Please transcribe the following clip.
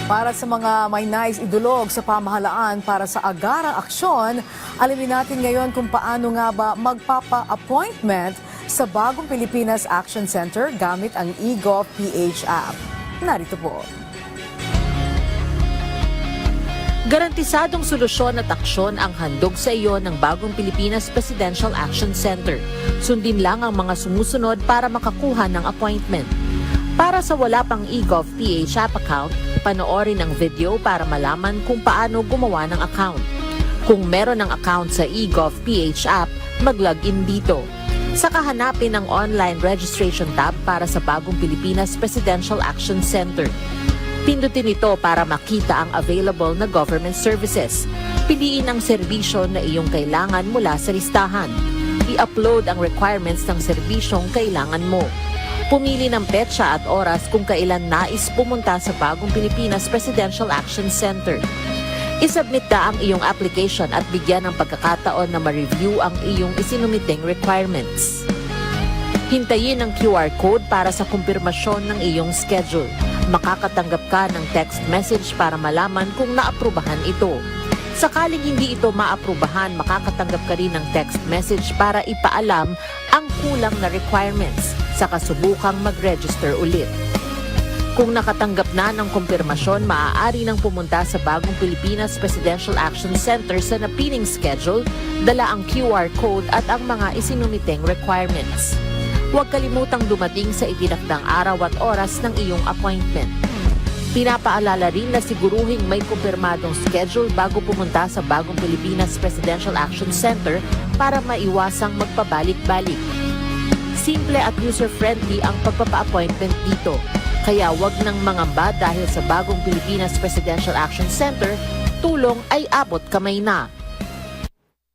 Para sa mga may nais idulog sa pamahalaan para sa agarang aksyon, alamin natin ngayon kung paano nga ba magpapa-appointment sa bagong Pilipinas Action Center gamit ang eGov.ph app. Narito po. Garantisadong solusyon at aksyon ang handog sa iyo ng bagong Pilipinas Presidential Action Center. Sundin lang ang mga sumusunod para makakuha ng appointment. Para sa wala pang eGov.ph app account, panoorin ang video para malaman kung paano gumawa ng account. Kung meron ng account sa eGov.ph app, mag-login dito. Saka hanapin ang online registration tab para sa bagong Pilipinas Presidential Action Center. Pindutin ito para makita ang available na government services. Piliin ang serbisyo na iyong kailangan mula sa listahan. I-upload ang requirements ng serbisyong kailangan mo. Pumili ng petsa at oras kung kailan nais pumunta sa bagong Pilipinas Presidential Action Center. I-submit na ang iyong application at bigyan ng pagkakataon na ma-review ang iyong isinumiting requirements. Hintayin ang QR code para sa kumpirmasyon ng iyong schedule. Makakatanggap ka ng text message para malaman kung naaprubahan ito. Sakaling hindi ito maaprubahan, makakatanggap ka rin ng text message para ipaalam ang kulang na requirements sa kasubukang mag-register ulit. Kung nakatanggap na ng kumpirmasyon, maaari nang pumunta sa bagong Pilipinas Presidential Action Center sa napiling schedule, dala ang QR code at ang mga isinumiteng requirements. Huwag kalimutang dumating sa itinakdang araw at oras ng iyong appointment. Pinapaalala rin na siguruhing may kumpirmadong schedule bago pumunta sa bagong Pilipinas Presidential Action Center para maiwasang magpabalik-balik. Simple at user-friendly ang pagpapa-appointment dito. Kaya wag nang mangamba dahil sa bagong Pilipinas Presidential Action Center, tulong ay abot kamay na.